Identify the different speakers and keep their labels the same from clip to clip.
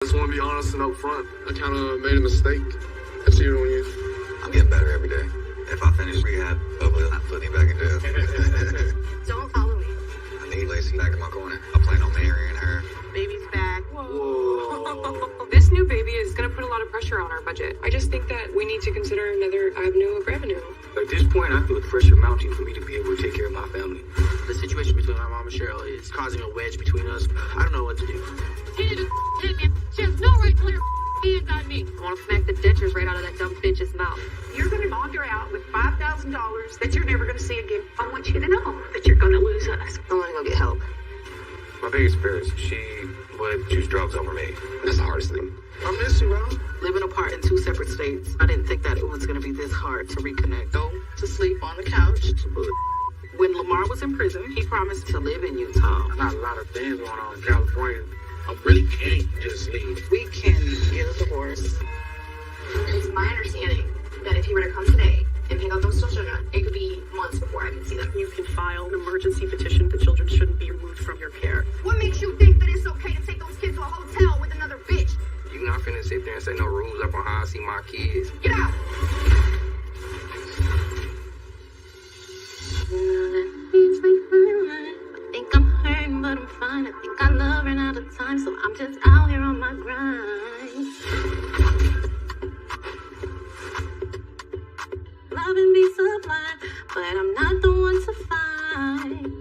Speaker 1: I just want to be honest and upfront. I kind of made a mistake. I cheated on you.
Speaker 2: I'm getting better every day. If I finish rehab, hopefully I'll not put me back in jail.
Speaker 3: Don't follow me.
Speaker 2: I need Lacey back in my corner. I plan on marrying her.
Speaker 3: Baby's back.
Speaker 1: Whoa.
Speaker 4: This new baby is going to put a lot of pressure on our budget. I just think that we need to consider another avenue of revenue.
Speaker 5: At this point, I feel the pressure mounting for me to be able to take care of my family. The situation between my mom and Cheryl is causing a wedge between us. I don't know what to do.
Speaker 3: She has no right to lay her hands on me. I want to smack the dentures right out of that dumb bitch's mouth.
Speaker 6: You're going to log her out with $5,000 that you're never going to see again. I want you to know that you're going to lose us.
Speaker 3: I want to go get help.
Speaker 5: My biggest fear is she would choose drugs over me. That's the hardest thing.
Speaker 1: I miss you, bro.
Speaker 7: Living apart in two separate states, I didn't think that it was going to be this hard to reconnect. Go to sleep on the couch. When Lamar was in prison, he promised to live in Utah.
Speaker 5: I got a lot of things going on in California. I really can't just leave.
Speaker 7: We can get a divorce.
Speaker 3: It's my understanding that if he were to come today and pick up those children, it could be months before I can see them.
Speaker 6: You can file an emergency petition. The children shouldn't be removed from your care.
Speaker 3: What makes you think that it's okay to take those kids to a hotel with another bitch?
Speaker 5: You're not finna sit there and say no rules up on how I see my kids.
Speaker 3: Get out!
Speaker 8: I think I'm hurting, but I'm fine. I think I love ran out of time, so I'm just out here on my grind. Loving be sublime, but I'm not the one to find.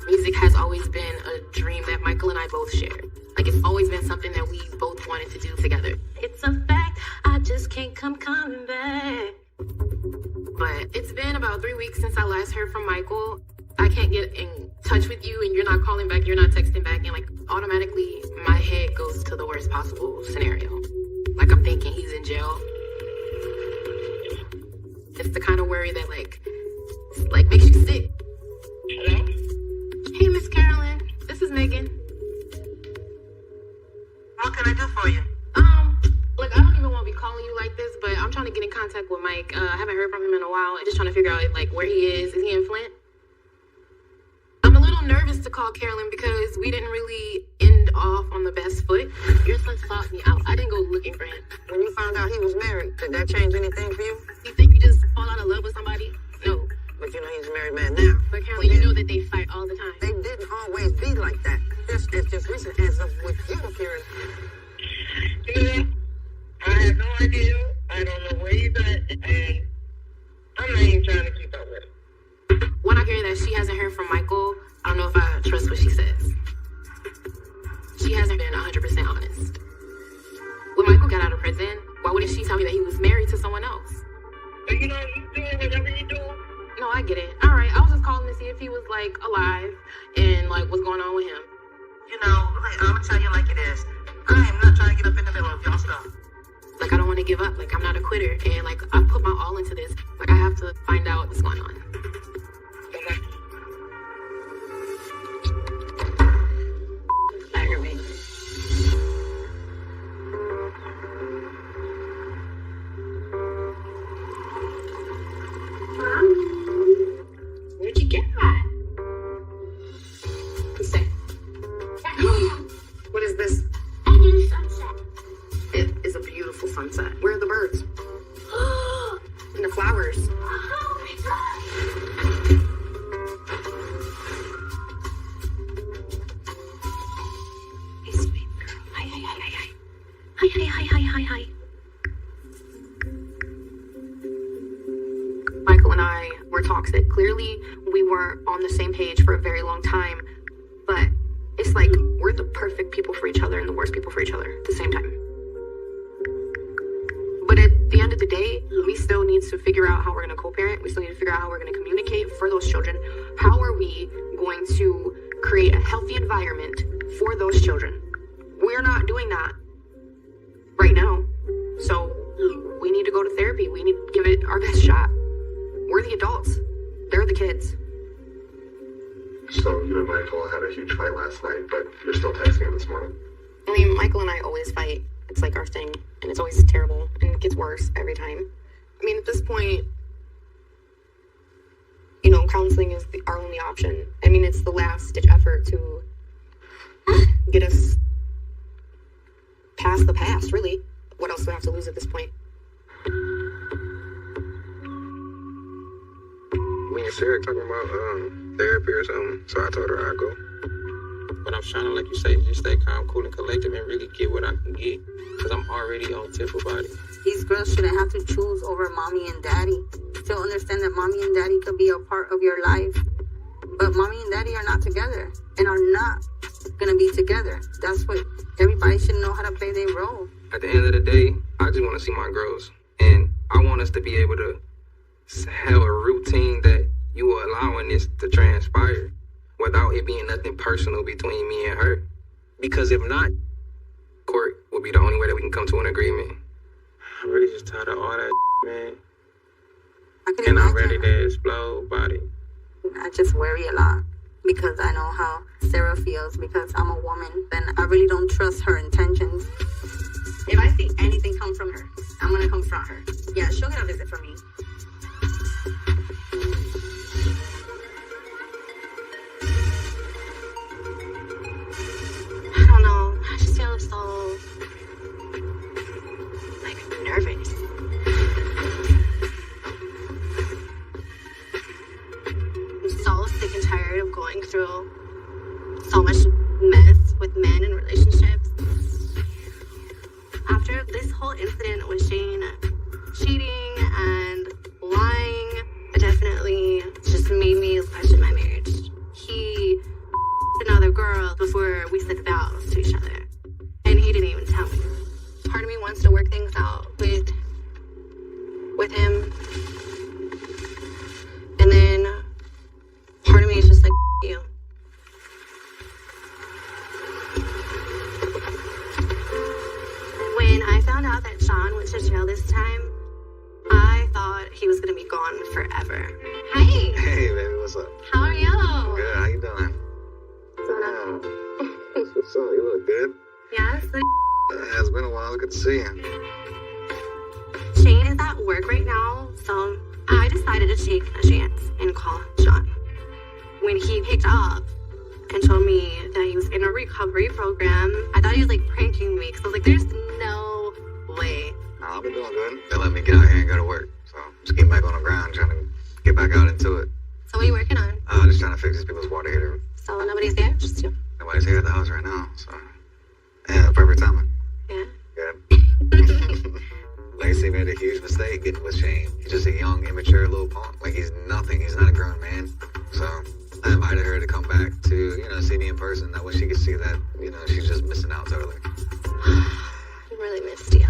Speaker 4: Music has always been a dream that Michael and I both shared. Like, it's always been something that we both wanted to do together.
Speaker 8: It's a fact, I just can't coming back.
Speaker 4: But it's been about 3 weeks since I last heard from Michael. I can't get in touch with you, and you're not calling back, you're not texting back, and like automatically my head goes to the worst possible scenario. Like, I'm thinking he's in jail. It's the kind of worry that like makes you sick.
Speaker 6: Hello?
Speaker 4: Hey, Miss Carolyn, this is Megan.
Speaker 7: What can I do for you?
Speaker 4: Look, I don't even want to be calling you like this, but I'm trying to get in contact with Mike. I haven't heard from him in a while. I'm just trying to figure out like where he is. Is he in Flint? I'm a little nervous to call Carolyn because we didn't really end off on the best foot. Your son sought me out. I didn't go looking for him.
Speaker 7: When you found out he was married, did that change anything for you?
Speaker 4: You think you just fall out of love with somebody? No.
Speaker 7: But you know he's a married man now.
Speaker 4: But Carolyn, you know that they fight all the time.
Speaker 7: They didn't always be like that. It's just recent as of with you, Karen.
Speaker 6: You know what? I have no idea. I don't know where he's at, and I'm not even trying to keep up with him.
Speaker 4: When I hear that she hasn't heard from Michael, I don't know if I trust what she says. She hasn't been 100% honest. When Michael got out of prison, why wouldn't she tell me that he was married to someone else?
Speaker 6: But you know, you doing whatever you do.
Speaker 4: No, I get it. All right, I was just calling to see if he was like alive and like what's going on with him.
Speaker 7: You know, I'm gonna tell you like it is. I am not trying to get up in the middle of y'all stuff.
Speaker 4: Like, I don't want to give up. Like, I'm not a quitter, and like I put my all into this. Like, I have to find out what's going on.
Speaker 6: Aggravate.
Speaker 4: Where'd you get that? What's that? What is this?
Speaker 8: I do sunset.
Speaker 4: It is a beautiful sunset. Where are the birds? And the flowers.
Speaker 8: Oh my god.
Speaker 4: Hey, sweet girl. Hi, hi, hi, hi, hi.
Speaker 8: Hi, hi, hi, hi, hi, hi.
Speaker 4: Michael and I were toxic. Clearly, we weren't on the same page for a very long time. But it's like we're the perfect people for each other and the worst people for each other at the same time. But at the end of the day, we still need to figure out how we're going to co-parent. We still need to figure out how we're going to communicate for those children. How are we going to create a healthy environment for those children? We're not doing that right now. So we need to go to therapy. We need to give it our best shot. We're the adults. They're the kids.
Speaker 1: So you and Michael had a huge fight last night, but you're still texting him this morning.
Speaker 4: I mean, Michael and I always fight. It's like our thing, and it's always terrible, and it gets worse every time. I mean, at this point, you know, counseling is our only option. I mean, it's the last-ditch effort to get us past the past, really. What else do I have to lose at this point?
Speaker 1: Me and Sarah talking about therapy or something, so I told her I'd go.
Speaker 5: But I'm trying to, like you say, just stay calm, cool, and collective and really get what I can get. Because I'm already on tip about it.
Speaker 9: These girls shouldn't have to choose over mommy and daddy. Still understand that mommy and daddy could be a part of your life. But mommy and daddy are not together and are not going to be together. That's what everybody should know, how to play their role.
Speaker 5: At the end of the day, I just want to see my girls. And I want us to be able to have a routine that you are allowing this to transpire without it being nothing personal between me and her. Because if not, court will be the only way that we can come to an agreement. I'm really just tired of all that, man. And I'm ready to explode about it.
Speaker 9: I just worry a lot because I know how Sarah feels because I'm a woman. Then I really don't trust her intentions. If I see anything come from her, I'm going to confront her. Yeah, she'll get a visit from me.
Speaker 8: I don't know. I just feel so, like, nervous. I'm so sick and tired of going through so much mess with men and relationships. After this whole incident with Shane cheating and lying, it definitely just made me question my marriage. He another girl before we said vows to each other, and he didn't even tell me. Part of me wants to work things out with him, and then part of me is just like, you. When I found out that Sean went to jail this time, I thought he was gonna be gone forever. Hey!
Speaker 2: Hey, baby, what's up?
Speaker 8: How are you?
Speaker 2: Good, how you doing? What's up? You look good.
Speaker 8: Yes?
Speaker 2: It's been a while. Good to see you.
Speaker 8: Shane is at work right now, so I decided to take a chance and call Sean. When he picked up and told me that he was in a recovery program, I thought he was like pranking me because I was like, there's no way.
Speaker 2: No, I've been doing good. They let me get out here and go to work. So just get back on the ground, trying to get back out into it.
Speaker 8: So what are you working on?
Speaker 2: Just trying to fix these people's water heater.
Speaker 8: So nobody's there? Just you?
Speaker 2: Nobody's here at the house right now, so yeah, perfect timing.
Speaker 8: Yeah.
Speaker 2: Good. Lacey made a huge mistake getting with Shane. He's just a young, immature little punk. Like, he's nothing. He's not a grown man. So I invited her to come back to, see me in person. That way she could see that, she's just missing out totally.
Speaker 8: I really missed you.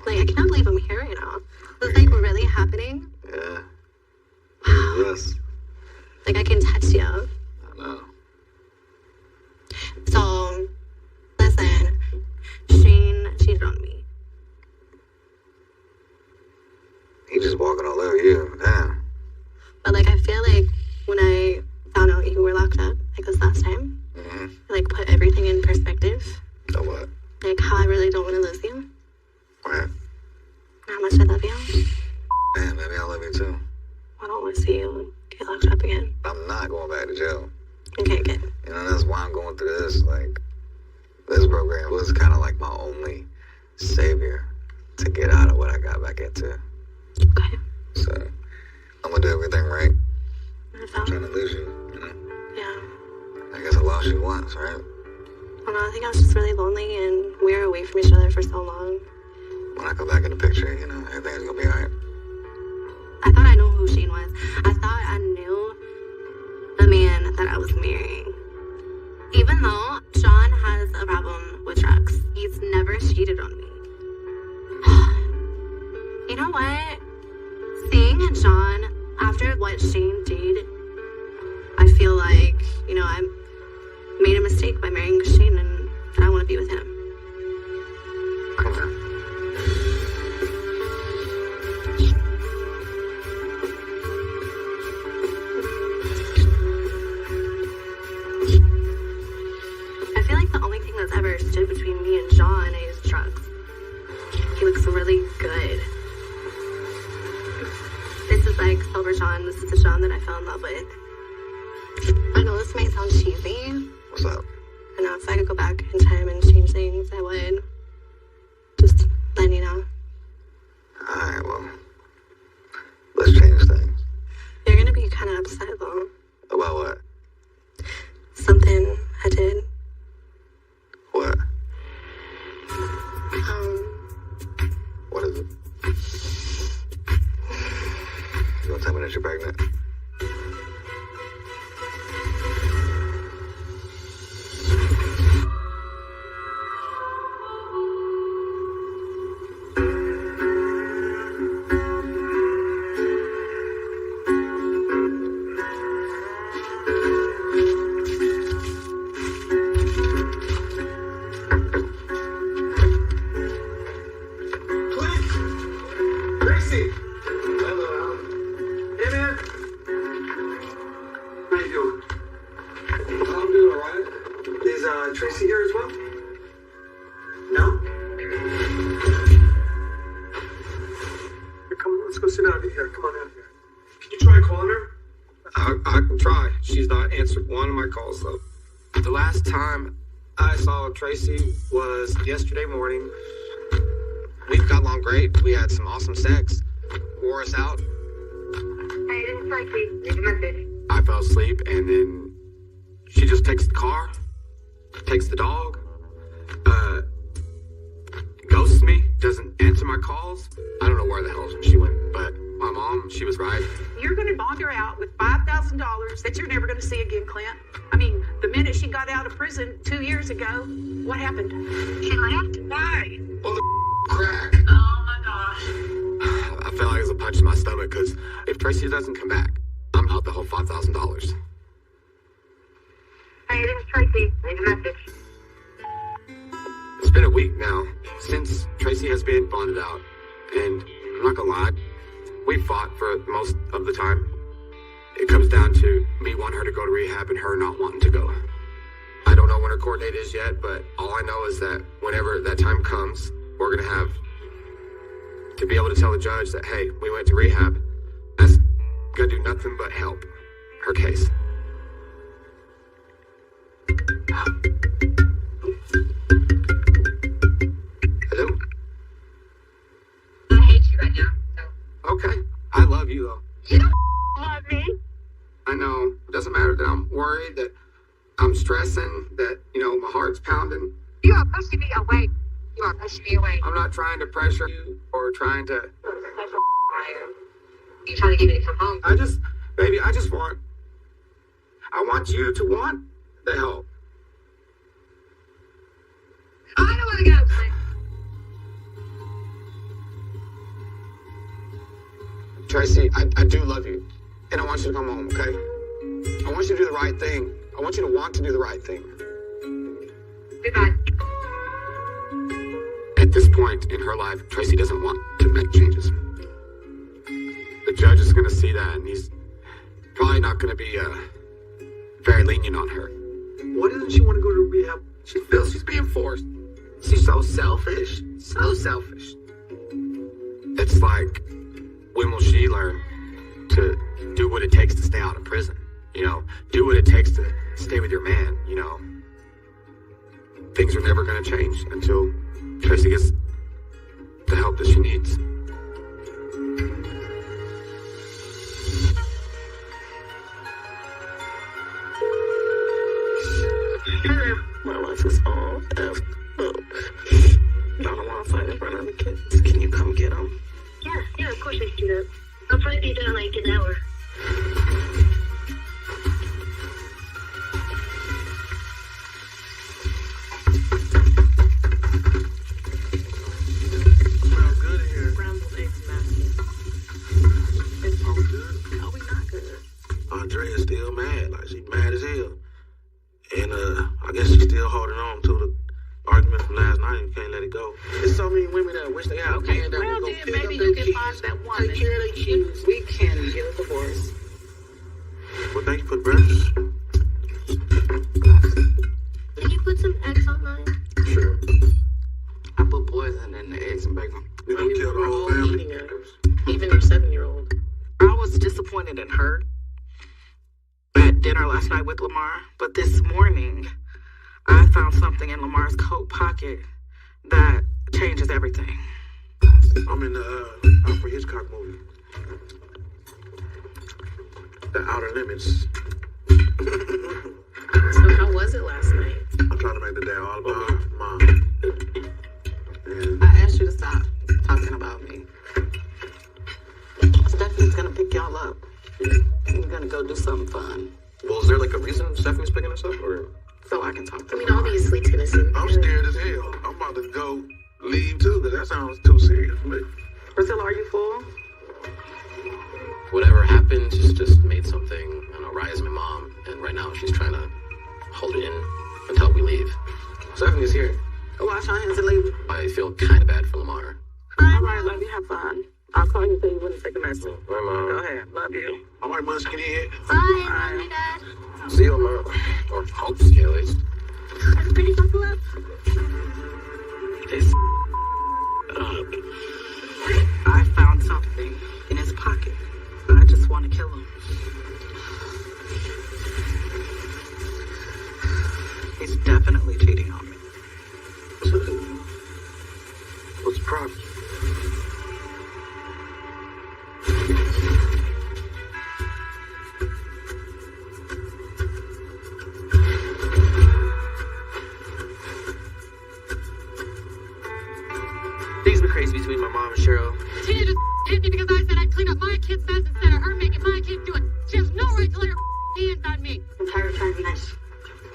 Speaker 8: Like, I cannot believe I'm here right now. Is this, like, really happening?
Speaker 2: Yeah.
Speaker 8: Wow.
Speaker 2: Yes.
Speaker 8: Like, I can touch you.
Speaker 2: I know.
Speaker 8: So, listen, Shane cheated on me.
Speaker 2: He just walking all over you. Damn.
Speaker 8: But, like, I feel like when I found out you were locked up, like this last time,
Speaker 2: Mm-hmm.
Speaker 8: like, put everything in perspective.
Speaker 2: So what?
Speaker 8: Like, how I really don't want to lose you.
Speaker 2: What?
Speaker 8: How much I love you.
Speaker 2: Damn, baby, I love you too.
Speaker 8: I don't want to see you get locked up again.
Speaker 2: I'm not going back to jail.
Speaker 8: Okay, good.
Speaker 2: That's why I'm going through this. Like, this program was kind of like my only savior to get out of what I got back into.
Speaker 8: Okay.
Speaker 2: So, I'm going to do everything right.
Speaker 8: I'm
Speaker 2: trying to lose you,
Speaker 8: Yeah.
Speaker 2: I guess I lost you once, right?
Speaker 8: Well, no, I think I was just really lonely and we were away from each other for so long.
Speaker 2: When I come back in the picture, everything's going to be all right.
Speaker 8: I thought I knew who Shane was. I thought I knew the man that I was marrying. Even though Sean has a problem with drugs, he's never cheated on me. You know what? Seeing Sean after what Shane did, I feel like, I made a mistake by marrying Shane and I want to be with him.
Speaker 2: Come on.
Speaker 8: I feel like the only thing that's ever stood between me and John is drugs. He looks really good. This is like sober John. This is the John that I fell in love with. I know this might sound cheesy.
Speaker 2: What's up?
Speaker 8: I know if I could go back in time and change things, I would.
Speaker 2: you're pregnant.
Speaker 1: Tracy! Hello, Alan. Hey, man. How you doing? I'm doing all right. Is Tracy here as well? No? Here, come on, let's go sit down here. Come on out here. Can you try calling her?
Speaker 5: I can try. She's not answered one of my calls, though. The last time I saw Tracy was yesterday morning.
Speaker 2: We got along great. We had some awesome sex. Wore us out.
Speaker 8: Hey, this is Tracy. Leave a message.
Speaker 5: I fell asleep, and then she just takes the car, takes the dog, ghosts me, doesn't answer my calls. I don't know where the hell she went, but my mom, she was right.
Speaker 10: You're going to bond her out with $5,000 that you're never going to see again, Clint. I mean, the minute she got out of prison 2 years ago, what happened?
Speaker 8: She left? Why?
Speaker 5: Well, the crack.
Speaker 10: Oh my gosh.
Speaker 5: I felt like it was a punch in my stomach, because if Tracy doesn't come back, I'm out the whole $5,000.
Speaker 8: Hey, this is Tracy. Leave a message.
Speaker 5: It's been a week now since Tracy has been bonded out, and I'm not gonna lie, we fought for most of the time. It comes down to me wanting her to go to rehab and her not wanting to go. I don't know when her court date is yet, but all I know is that whenever that time comes, we're gonna have to be able to tell the judge that, hey, we went to rehab. That's gonna do nothing but help her case. Hello?
Speaker 8: I hate you right now. So.
Speaker 5: Okay. I love you, though.
Speaker 8: You don't love me.
Speaker 5: I know. It doesn't matter that I'm worried, that I'm stressing, that, my heart's pounding.
Speaker 8: You are pushing me away. You are pushing me away.
Speaker 5: I'm not trying to pressure you or trying to...
Speaker 8: You trying to get me to come home?
Speaker 5: I want you to want the help.
Speaker 8: I don't want to go.
Speaker 5: Tracy, I do love you. And I want you to come home, okay? I want you to do the right thing. I want you to want to do the right thing.
Speaker 8: Goodbye.
Speaker 5: At this point in her life, Tracy doesn't want to make changes. The judge is going to see that, and he's probably not going to be very lenient on her.
Speaker 1: Why doesn't she want to go to rehab?
Speaker 5: She feels she's being forced. She's so selfish. So selfish. It's like, when will she learn to do what it takes to stay out of prison? Do what it takes to stay with your man, Things are never going to change until Tracy gets the help that she needs.
Speaker 7: My life is all effed up. Y'all don't want to fight in front of the kids. Can you come get them?
Speaker 8: Yeah, of course I can do that. I'll probably be done in like an hour.
Speaker 1: Smells good in here.
Speaker 7: Scrambled eggs nasty.
Speaker 1: Are we good?
Speaker 7: No, we not good.
Speaker 11: Andrea's still mad. Like, she's mad as hell. And I guess she's still holding on to the argument from last night and can't let it go. There's so many women that wish they had a man that
Speaker 10: Well,
Speaker 11: would go
Speaker 10: then
Speaker 11: pick
Speaker 10: maybe
Speaker 11: up
Speaker 10: you
Speaker 11: their
Speaker 10: can
Speaker 11: kids,
Speaker 10: find that one
Speaker 11: take
Speaker 10: that
Speaker 11: care of their kids.
Speaker 7: We can get a divorce.
Speaker 11: Well, thank you for the breakfast.
Speaker 8: Can you put some eggs on mine?
Speaker 11: Sure.
Speaker 5: I put poison in the eggs and bacon.
Speaker 11: You gonna kill the
Speaker 7: We're
Speaker 11: whole
Speaker 7: all
Speaker 11: family?
Speaker 7: eating it. Even your 7-year-old. I was disappointed in her at dinner last night with Lamar, but this morning I found something in Lamar's coat pocket that changes everything.
Speaker 11: I'm in the Alfred Hitchcock movie. The Outer Limits.
Speaker 7: So how was it last night?
Speaker 11: I'm trying to make the day all about Mom. And
Speaker 7: I asked you to stop talking about me. Stephanie's gonna pick y'all up.
Speaker 11: about to go leave too, because that sounds too serious for me.
Speaker 7: Priscilla, are you full?
Speaker 12: Whatever happened, just made something. I know Raya's my mom, and right now she's trying to hold it in until we leave.
Speaker 5: Stephanie's here.
Speaker 7: Go wash your hands and leave.
Speaker 12: I feel kind of bad for Lamar.
Speaker 7: All right, love you. Have fun. I'll call you so you wouldn't take a message.
Speaker 5: Bye, Mom.
Speaker 7: Go ahead. Love you.
Speaker 11: All right, Munchkin here.
Speaker 8: Bye, Love you, Dad.
Speaker 5: See you, Mom.
Speaker 12: Or hope to, at least.
Speaker 8: Everybody buckle up.
Speaker 7: This up. I found something in his pocket. I just want to kill him. He's definitely cheating on me.
Speaker 11: What's the problem?
Speaker 5: Things been crazy between my mom and Cheryl.
Speaker 13: Tina just hit me because I said I'd clean up my kid's mess instead of her making my kid do it. She has no right to lay her hands on me.
Speaker 9: I'm tired of trying to be nice.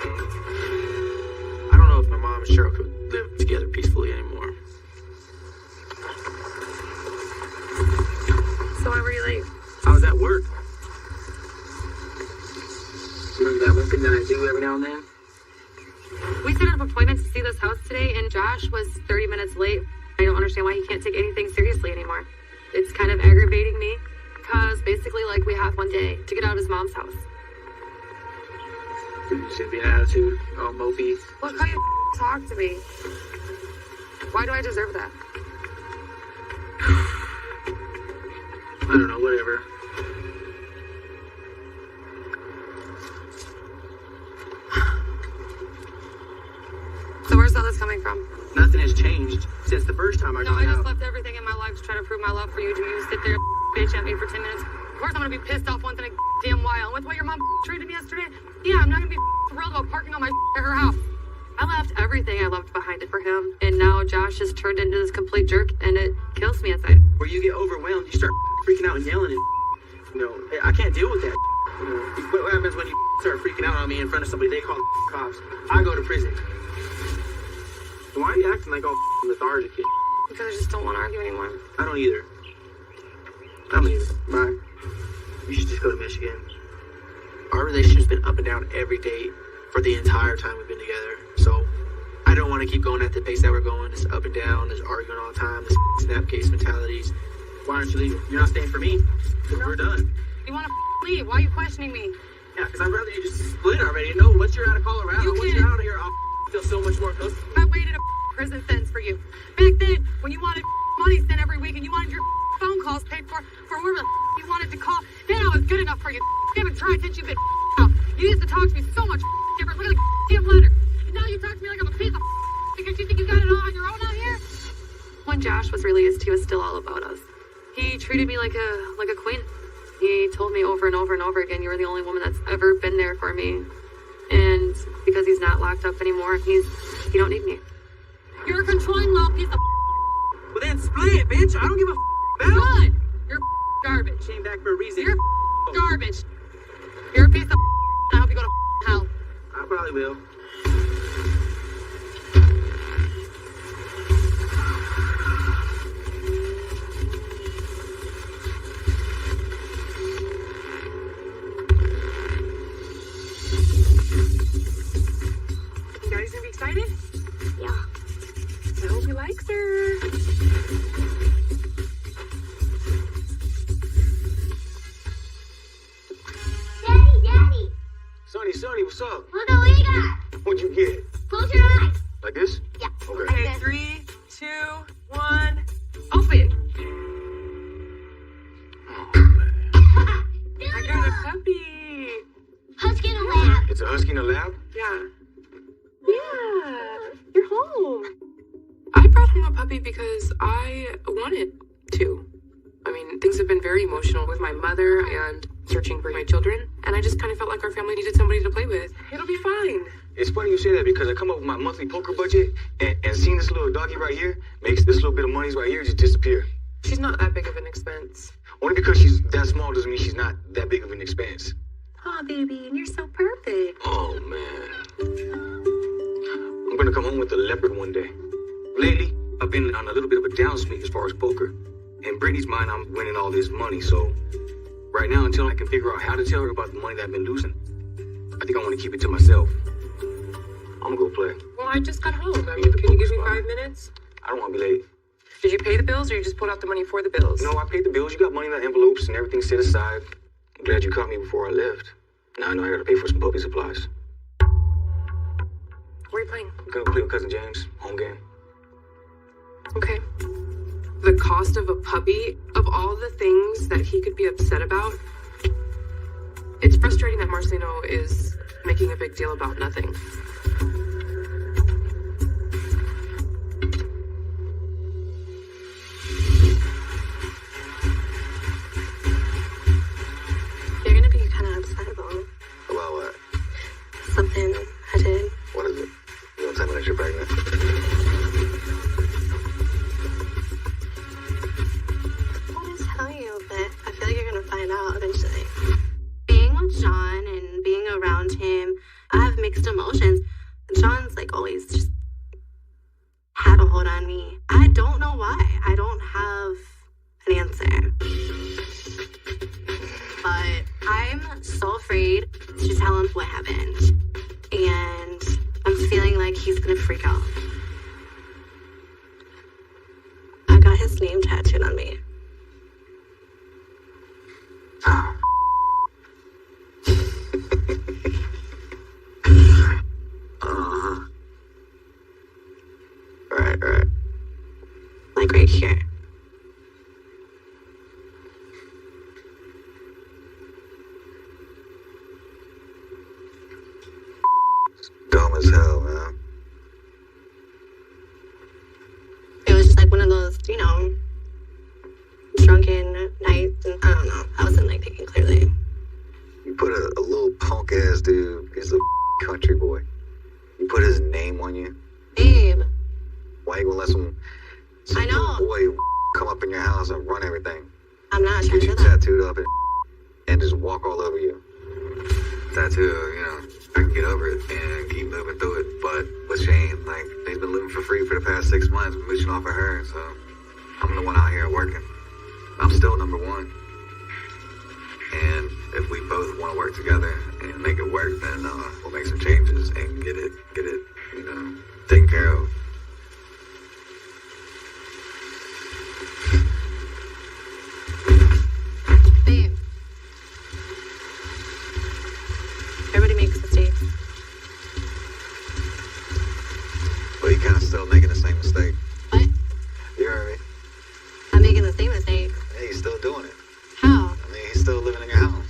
Speaker 5: I don't know if my mom and Cheryl could live together peacefully anymore.
Speaker 4: So why were you late?
Speaker 5: I was at work. Remember that one thing that I do every now and then?
Speaker 4: We set up appointments to see this house today, and Josh was 30 minutes late. I don't understand why he can't take anything seriously anymore. It's kind of aggravating me, because basically, like, we have one day to get out of his mom's house.
Speaker 5: You should be an attitude, all mopey.
Speaker 4: Look how you talk to me. Why do I deserve that?
Speaker 5: I don't know, whatever.
Speaker 4: So where's all this coming from?
Speaker 5: Nothing has changed since the first time I
Speaker 4: No,
Speaker 5: got
Speaker 4: I just
Speaker 5: out.
Speaker 4: left everything in my life to try to prove my love for you. Do you sit there bitch at me for 10 minutes? Of course I'm gonna be pissed off once in a damn while. And with what your mom treated me yesterday, yeah, I'm not gonna be thrilled about parking on my at her house. I left everything I loved behind it for him, and now Josh has turned into this complete jerk, and it kills me inside.
Speaker 5: Where you get overwhelmed, you start freaking out and yelling and, you know, I can't deal with that. You know, what happens when you start freaking out on me in front of somebody? They call the cops. I go to prison. So why are you acting like all lethargic?
Speaker 4: Because I just don't want to argue anymore.
Speaker 5: I don't either. I'm leaving. Bye. You should just go to Michigan. Our relationship's been up and down every day for the entire time we've been together. So I don't want to keep going at the pace that we're going. It's up and down. There's arguing all the time. There's snapcase mentalities. Why aren't you leaving? You're not staying for me. We're done.
Speaker 4: You want to leave? Why are you questioning me?
Speaker 5: Yeah, because I'd rather you just split already. No, once you're out of Colorado,
Speaker 4: You
Speaker 5: once
Speaker 4: can't.
Speaker 5: you're out of here, I'll feel so much more close.
Speaker 4: I waited a prison sentence for you. Back then, when you wanted money sent every week and you wanted your phone calls paid for whoever you wanted to call, then I was good enough for you. You haven't tried since you've been out. You used to talk to me so much different. Look at the damn letter. And now you talk to me like I'm a piece of because you think you got it all on your own out here? When Josh was released, he was still all about us. He treated me like a queen. He told me over and over and over again, you were the only woman that's ever been there for me. And because he's not locked up anymore, he don't need me. You're a controlling little piece of
Speaker 5: Well, then split, bitch. I don't give a about.
Speaker 4: good. You're garbage.
Speaker 5: Came back for a reason.
Speaker 4: You're garbage. You're a piece of I hope you go to hell.
Speaker 5: I probably will.
Speaker 4: You guys gonna be excited?
Speaker 8: Yeah.
Speaker 4: I hope he likes her.
Speaker 6: Daddy!
Speaker 11: Sonny, what's up?
Speaker 6: Look what we got!
Speaker 11: What'd you get?
Speaker 6: Close your eyes!
Speaker 11: Like this?
Speaker 6: Yeah.
Speaker 11: Okay.
Speaker 6: Like this.
Speaker 4: 3, 2, 1. Open. I got a puppy.
Speaker 6: Husky in a lab.
Speaker 11: It's a husky in a lab?
Speaker 4: Yeah. Yeah. You're home. I brought home a puppy because I wanted to. I mean, things have been very emotional with my mother and searching for my children, and I just kind of felt like our family needed somebody to play with. It'll be fine.
Speaker 11: It's funny you say that because I come up with my monthly poker budget and seeing this little doggy right here makes this little bit of money right here just disappear.
Speaker 4: She's not that big of an expense.
Speaker 11: Only because she's that small doesn't mean she's not that big of an expense.
Speaker 4: Aw, baby, and you're so perfect.
Speaker 11: Oh, man. I'm gonna come home with a leopard one day.
Speaker 5: Lately, I've been on a little bit of a downswing as far as poker. In Brittany's mind, I'm winning all this money, so right now, until I can figure out how to tell her about the money that I've been losing, I think I want to keep it to myself. I'm gonna go play.
Speaker 14: Well, I just got home. I mean, can you give me 5 minutes?
Speaker 5: I don't want to be late.
Speaker 14: Did you pay the bills or you just pulled out the money for the bills?
Speaker 5: No, I paid the bills. You got money in the envelopes and everything set aside. I'm glad you caught me before I left. Now I know I gotta pay for some puppy supplies.
Speaker 14: Where are you playing?
Speaker 5: I'm gonna play with Cousin James. Home game.
Speaker 14: Okay. The cost of a puppy, of all the things that he could be upset about, it's frustrating that Marcelino is making a big deal about nothing.
Speaker 8: You're gonna be kind of upset about it.
Speaker 2: About what?
Speaker 8: Something I did.
Speaker 2: What is it? You don't tell me that you're pregnant.
Speaker 8: I want to tell you, but I feel like you're gonna find out eventually. Being with John and being around him, I have mixed emotions. John's like always just had a hold on me. I don't know why. I don't have an answer. But I'm so afraid to tell him what happened. And I'm feeling like he's gonna freak out. I got his name tattooed on me.
Speaker 2: Right.
Speaker 8: Like right here.
Speaker 2: Dumb as hell, man.
Speaker 8: It was just like one of those, drunken nights, and I don't know. I wasn't like thinking clearly.
Speaker 2: You put a little punk ass dude, he's a country boy. You put his name on you.
Speaker 8: Babe.
Speaker 2: Why you gonna let some
Speaker 8: I know.
Speaker 2: little boy come up in your house and run everything?
Speaker 8: I'm not trying
Speaker 2: Get
Speaker 8: to
Speaker 2: you
Speaker 8: do that.
Speaker 2: tattooed up and just walk all over you. Tattoo, I can get over it and keep moving through it. But with Shane, like, he's been living for free for the past 6 months, mooching off of her, so I'm the one out here working. I'm still number one. And if we both want to work together and make it work, then we'll make some changes and get it, taken care of.
Speaker 8: Babe. Everybody makes mistakes.
Speaker 2: But he kind of still making the same mistake.
Speaker 8: What?
Speaker 2: You heard me?
Speaker 8: I'm making the same mistake.
Speaker 2: Yeah, he's still doing it.
Speaker 8: How?
Speaker 2: I mean, he's still living in your house.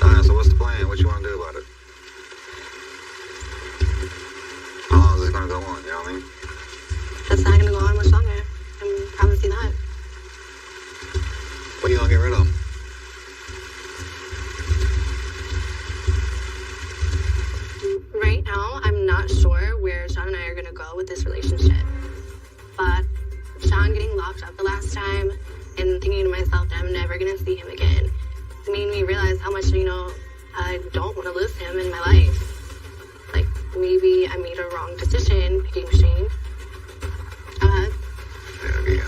Speaker 2: Alright, so what's the plan? What you want to do about it? How long is this going to go on, you know what I mean?
Speaker 8: That's not gonna go on much longer. I can promise you that.
Speaker 2: What are you going to get rid of him?
Speaker 8: Right now, I'm not sure where Sean and I are gonna go with this relationship. But Sean getting locked up the last time and thinking to myself that I'm never gonna see him again made me realize how much, I don't want to lose him in my life. Like, maybe I made a wrong decision picking Shane.
Speaker 2: Yeah, come here.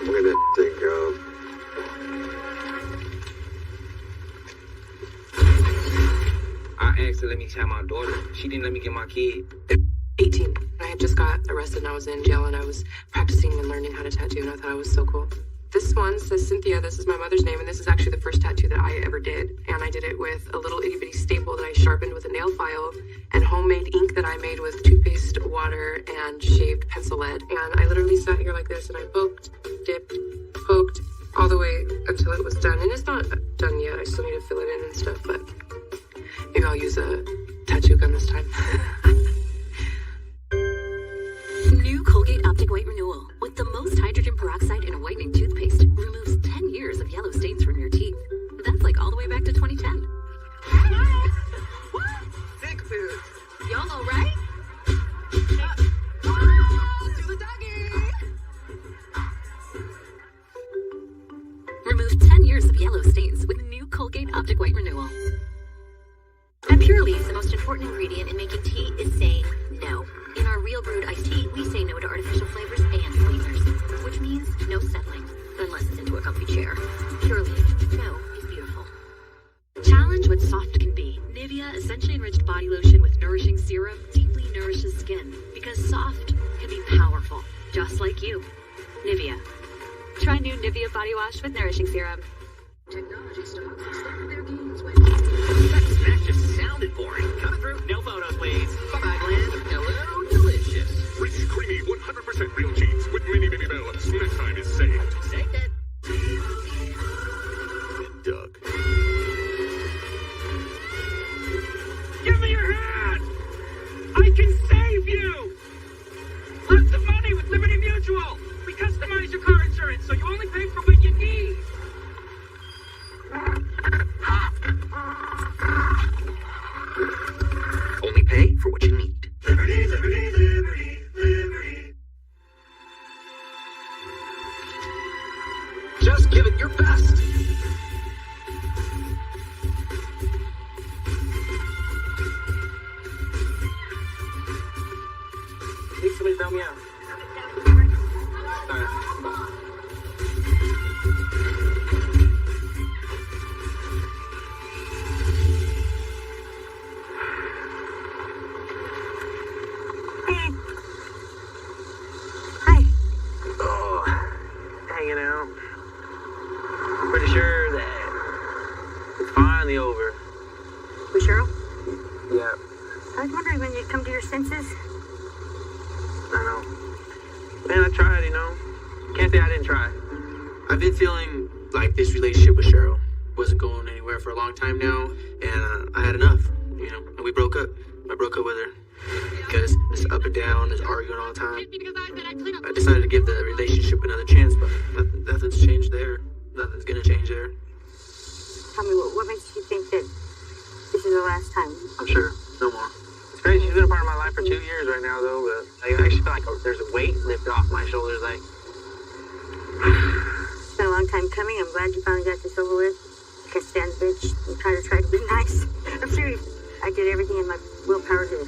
Speaker 2: Look at that thing, girl.
Speaker 5: I asked her to let me have my daughter. She didn't let me get my kid.
Speaker 14: 18. I had just got arrested and I was in jail and I was practicing and learning how to tattoo and I thought it was so cool. This one says Cynthia, this is my mother's name, and this is actually the first tattoo that I ever did. And I did it with a little itty bitty staple that I sharpened with a nail file and homemade ink that I made with toothpaste, water, and shaved pencil lead. And I literally sat here like this and I poked, dipped, poked, all the way until it was done. And it's not done yet, I still need to fill it in and stuff, but maybe I'll use a tattoo gun this time.
Speaker 15: New Colgate Optic White Renewal with the most hydrogen peroxide in whitening toothpaste removes 10 years of yellow stains from your teeth. That's like all the way back to 2010.
Speaker 10: Sick food. YOLO, right? Do the doggy.
Speaker 15: Remove 10 years of yellow stains with new Colgate Optic White Renewal. Pure Leaf, the most important ingredient in making tea, is saying no. In our real brewed iced tea, we say no to artificial flavors and sweeteners, which means no settling, unless it's into a comfy chair. Pure Leaf, no is beautiful. Challenge what soft can be. Nivea Essentially Enriched Body Lotion with Nourishing Serum deeply nourishes skin, because soft can be powerful, just like you. Nivea. Try new Nivea Body Wash with Nourishing Serum.
Speaker 13: Technology stocks extended their gains when...
Speaker 16: That snack just sounded boring. Coming through. No photos, please. Bye-bye, Glenn. Hello, delicious.
Speaker 17: Rich, creamy, 100% real cheese with mini baby bell. Snack time is saved.
Speaker 16: Saved it.
Speaker 17: And Doug.
Speaker 16: Give me your hand! I can save you! Lots of money with Liberty Mutual. We customize your car insurance so you only pay for what you need. Only pay for what you need.
Speaker 1: Liberty, liberty, liberty, liberty.
Speaker 16: Just give it your best.
Speaker 5: Need somebody to bail me out. All right.
Speaker 9: Hi.
Speaker 5: Oh, hanging out. I'm pretty sure that it's finally over.
Speaker 9: With Cheryl?
Speaker 5: Yeah,
Speaker 9: I was wondering when you'd come to your senses.
Speaker 5: I know. Man, I tried, you know. Can't say I didn't try. I've been feeling like this relationship with Cheryl wasn't going anywhere for a long time now, and I had enough, you know, and we broke up. I broke up with her because it's up and down, it's arguing all the time. I decided to give the relationship another chance, but nothing's changed there. Nothing's gonna change there.
Speaker 9: Tell me, what makes you think that this is the last time?
Speaker 5: I'm sure. No more. It's crazy. She's been a part of my life for 2 years right now, though, but I actually feel like there's a weight lifted off my shoulders. Like,
Speaker 9: It's been a long time coming. I'm glad you finally got this over with. I can't stand the bitch. I'm trying to be nice. I'm serious. I did everything in my willpower to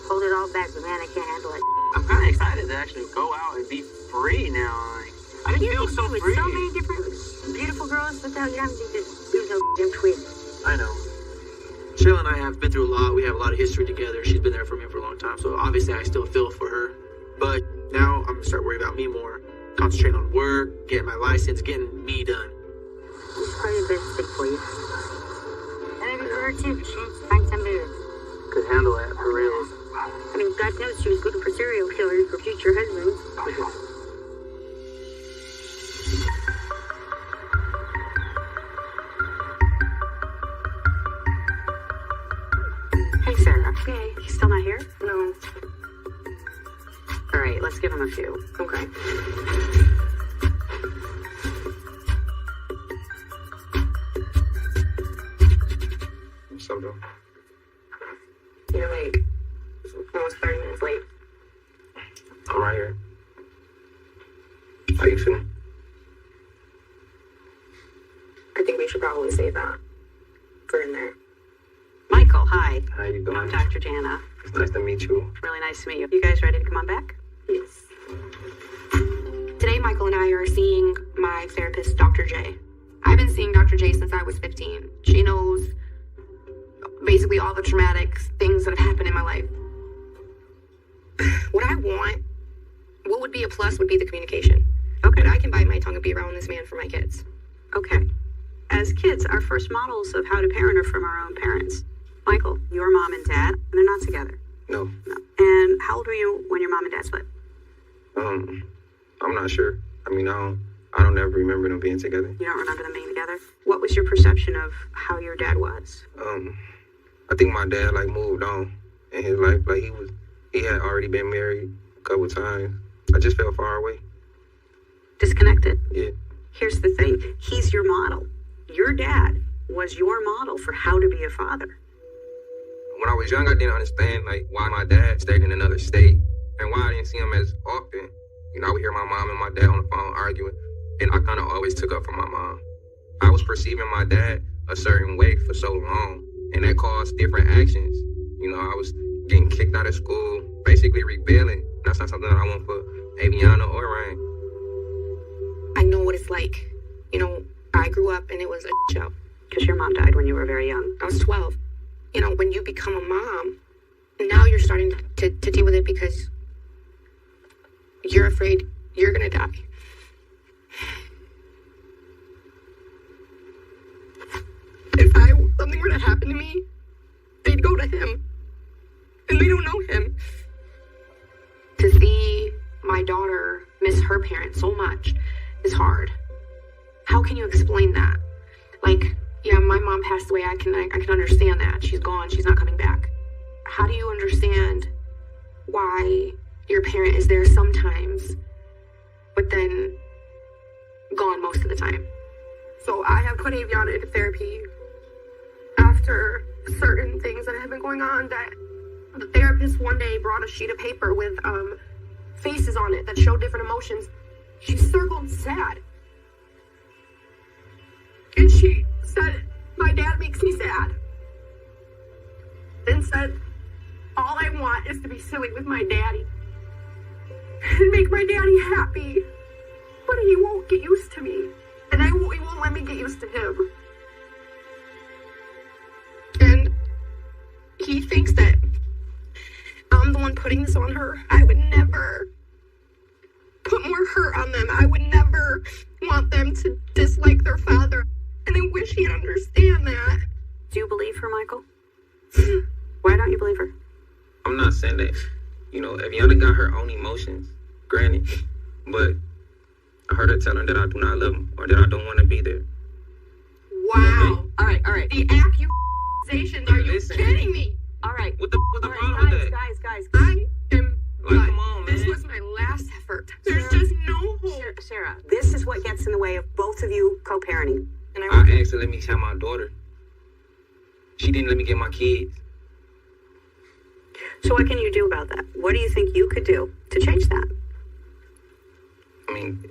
Speaker 9: hold it all back, but man, I can't handle it.
Speaker 5: I'm kind of excited to actually go out and be free now. Like, I didn't feel so
Speaker 9: with
Speaker 5: free.
Speaker 9: so many different beautiful girls without you having to do no damn twig.
Speaker 5: I know. Cheryl and I have been through a lot. We have a lot of history together. She's been there for me for a long time, so obviously I still feel for her. But now I'm gonna start worrying about me more. Concentrate on work, getting my license, getting me done.
Speaker 9: It's probably the best thing for you. And maybe for her too, she needs to find somebody that
Speaker 5: Could handle that for reals.
Speaker 9: I mean, God knows she was looking for serial killers for future husbands.
Speaker 10: Hey, Sarah. Hey. He's still not here?
Speaker 4: No.
Speaker 10: All right, let's give him a few.
Speaker 4: Okay.
Speaker 5: What's up, though?
Speaker 4: You're like almost 30 minutes late.
Speaker 5: I'm right here. How you feeling?
Speaker 4: I think we should probably save that for in there.
Speaker 10: Michael, hi.
Speaker 5: How you doing?
Speaker 10: I'm Dr. Jana.
Speaker 5: It's nice to meet you.
Speaker 10: Really nice to meet you. You guys ready to come on back?
Speaker 4: Yes. Today, Michael and I are seeing my therapist, Dr. J. I've been seeing Dr. J since I was 15. She knows basically all the traumatic things that have happened in my life. What I want, what would be a plus would be the communication.
Speaker 10: Okay.
Speaker 4: But I can bite my tongue and be around this man for my kids.
Speaker 10: Okay. As kids, our first models of how to parent are from our own parents. Michael, your mom and dad, and they're not together.
Speaker 5: No.
Speaker 10: No. And how old were you when your mom and dad split?
Speaker 5: I'm not sure. I mean, I don't ever remember them being together.
Speaker 10: You don't remember them being together? What was your perception of how your dad was?
Speaker 5: I think my dad like moved on in his life. Like he had already been married a couple times. I just felt far away.
Speaker 10: Disconnected?
Speaker 5: Yeah.
Speaker 10: Here's the thing. He's your model. Your dad was your model for how to be a father.
Speaker 5: When I was young, I didn't understand like why my dad stayed in another state and why I didn't see him as often. You know, I would hear my mom and my dad on the phone arguing, and I kind of always took up for my mom. I was perceiving my dad a certain way for so long, And that caused different actions. You know, I was getting kicked out of school, basically rebelling. That's not something that I want for Aviana or Ryan.
Speaker 4: I know what it's like. You know, I grew up and it was a show. Because your mom died when you were very young. I was 12. You know, when you become a mom, now you're starting to deal with it because you're afraid you're gonna die. If something were to happen to me, they'd go to him. And they don't know him. To see my daughter miss her parents so much is hard. How can you explain that? Like, yeah, my mom passed away. I can understand that. She's gone. She's not coming back. How do you understand why your parent is there sometimes, but then gone most of the time? So I have put Aviana into therapy after certain things that have been going on, that the therapist one day brought a sheet of paper with faces on it that showed different emotions. She circled sad. And she said, my dad makes me sad. Then said, all I want is to be silly with my daddy. And make my daddy happy. But he won't get used to me. And he won't let me get used to him. And he thinks that I'm the one putting this on her. I would never put more hurt on them. I would never want them to dislike their father. And I wish he'd understand that.
Speaker 18: Do you believe her, Michael? Why don't you believe her?
Speaker 5: I'm not saying that, you know, Aviana got her own emotions, granted. But I heard her tell her that I do not love him or that I don't want to be there.
Speaker 4: Wow.
Speaker 18: Okay. All right.
Speaker 4: The accusations, are you kidding me?
Speaker 18: All right.
Speaker 5: What the problem with that?
Speaker 18: Guys.
Speaker 4: I am
Speaker 5: Like, come on,
Speaker 4: This
Speaker 5: man.
Speaker 4: was my last effort. There's just no hope.
Speaker 18: Sarah, this is what gets in the way of both of you co-parenting. And
Speaker 5: I asked her to let me have my daughter. She didn't let me get my kids.
Speaker 18: So what can you do about that? What do you think you could do to change that?
Speaker 5: I mean,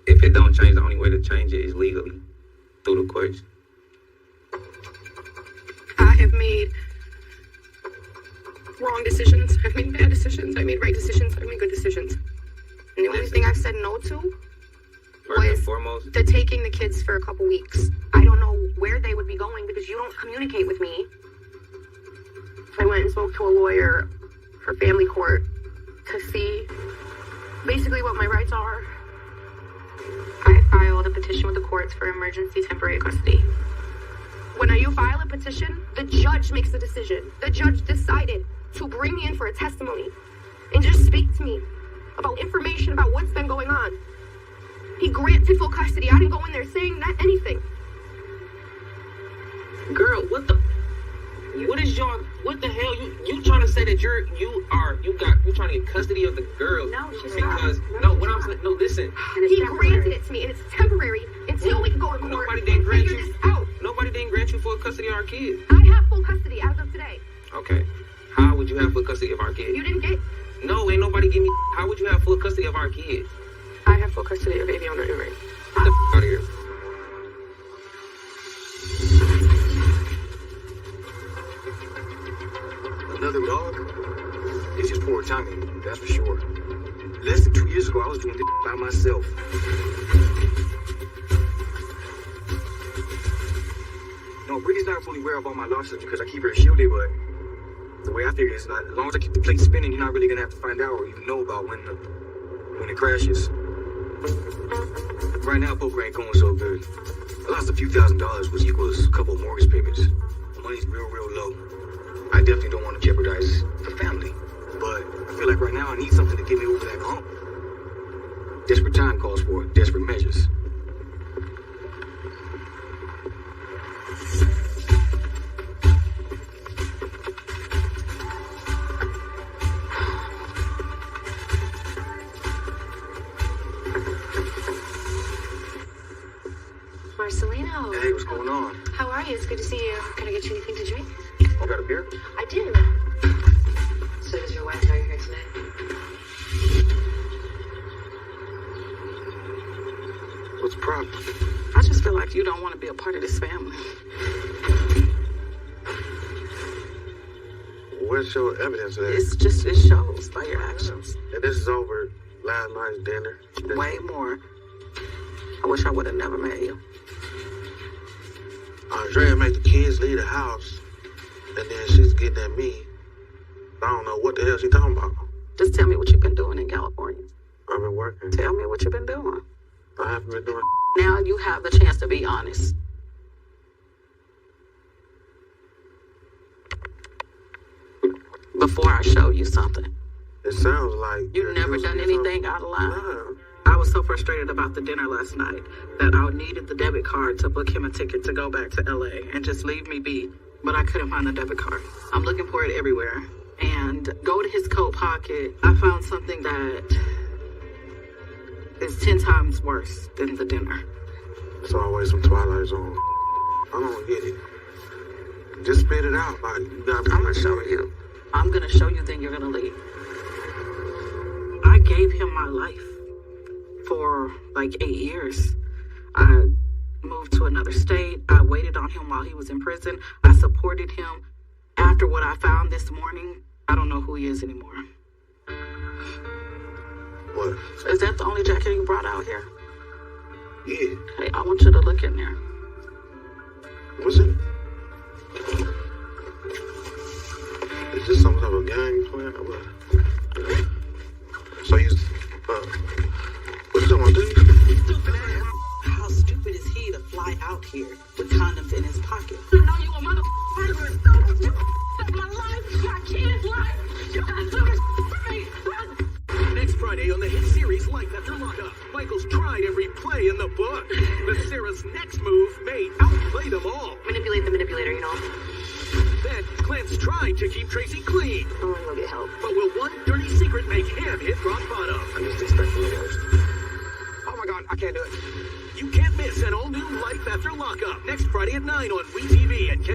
Speaker 5: if it don't change, the only way to change it is legally, through the courts.
Speaker 4: I have made wrong decisions. I've made bad decisions. I made right decisions. I made good decisions. And the only thing I've said no to was to taking the kids for a couple weeks. I don't know where they would be going because you don't communicate with me. I went and spoke to a lawyer for family court to see basically what my rights are. I filed a petition with the courts for emergency temporary custody. When you file a petition, the judge makes the decision. The judge decided to bring me in for a testimony and just speak to me about information about what's been going on. He granted full custody. I didn't go in there saying anything.
Speaker 11: Girl, what the hell? You trying to say that you trying to get custody of the girl?
Speaker 18: No, she's
Speaker 11: because
Speaker 18: not.
Speaker 11: Listen.
Speaker 4: He granted it to me, and it's temporary until we can go to court
Speaker 11: Nobody
Speaker 4: and
Speaker 11: didn't grant
Speaker 4: figure
Speaker 11: you.
Speaker 4: this out.
Speaker 11: Nobody didn't grant you full custody of our kids.
Speaker 4: I have full custody as of today.
Speaker 11: Okay. How would you have full custody of our kids?
Speaker 4: You didn't get.
Speaker 11: No, ain't nobody give me. How would you have full custody of our kids?
Speaker 4: I have full custody of Aviana and Ray.
Speaker 11: Get the out of here.
Speaker 19: Another dog? It's just poor timing, that's for sure. Less than 2 years ago, I was doing this by myself. No, Brittany's not fully aware of all my losses because I keep her shielded, but the way I figure it is, as long as I keep the plate spinning, you're not really gonna have to find out or even know about when it crashes. Right now, poker ain't going so good. I lost a few $1,000s, which equals a couple of mortgage payments. The money's real low. I definitely don't want to jeopardize the family, but I feel like right now I need something to get me over that hump. Desperate time calls for desperate measures.
Speaker 15: Marcelino.
Speaker 19: Hey, what's going on?
Speaker 15: How are you? It's good to see you. Can I get you anything to drink?
Speaker 19: You got a beer?
Speaker 15: I do. So does your wife know you're here tonight?
Speaker 19: What's the problem?
Speaker 7: I just feel like you don't want to be a part of this family.
Speaker 11: Where's your evidence of that?
Speaker 7: It shows by your actions.
Speaker 11: And this is over last night's dinner.
Speaker 7: Way more. I wish I would have never met you.
Speaker 11: Andrea made the kids leave the house, and then she's getting at me. I don't know what the hell she's talking about.
Speaker 7: Just tell me what you've been doing in California.
Speaker 11: I've been working.
Speaker 7: Tell me what you've been doing.
Speaker 11: I haven't been doing.
Speaker 7: Now you have the chance to be honest. Before I show you something.
Speaker 11: It sounds like
Speaker 7: you've never done anything out of line. No. I was so frustrated about the dinner last night that I needed the debit card to book him a ticket to go back to LA and just leave me be. But I couldn't find the debit card. I'm looking for it everywhere. And go to his coat pocket. I found something that is 10 times worse than the dinner.
Speaker 11: It's always some Twilight Zone. I don't get it. Just spit it out. Like, you gotta
Speaker 7: I'm gonna show you. I'm gonna show you, then you're gonna leave. I gave him my life for like 8 years. I moved to another state. I waited on him while he was in prison. I supported him. After what I found this morning, I don't know who he is anymore.
Speaker 11: What?
Speaker 7: Is that the only jacket you brought out here?
Speaker 11: Yeah.
Speaker 7: Hey, I want you to look in there.
Speaker 11: What's it? Is this some type of gang plan or what? So you, what you talking about, dude?
Speaker 7: Stupid ass. How stupid is he to fly out here with condoms in his pocket?
Speaker 13: I know you a motherfucker. You f***ed my life, my kid's life. You gotta do this for me.
Speaker 17: Next Friday on the hit series Life After Lockup, Michael's tried every play in the book, but Sarah's next move may outplay them all.
Speaker 4: Manipulate the manipulator, you know.
Speaker 17: Then Clint's tried to keep Tracy clean.
Speaker 4: I'm gonna go get help.
Speaker 17: But will one dirty secret make him hit rock bottom?
Speaker 19: I'm just expecting the worst.
Speaker 16: Oh my God, I can't do it.
Speaker 17: You can't miss an all-new Life After Lockup next Friday at 9 on WeTV and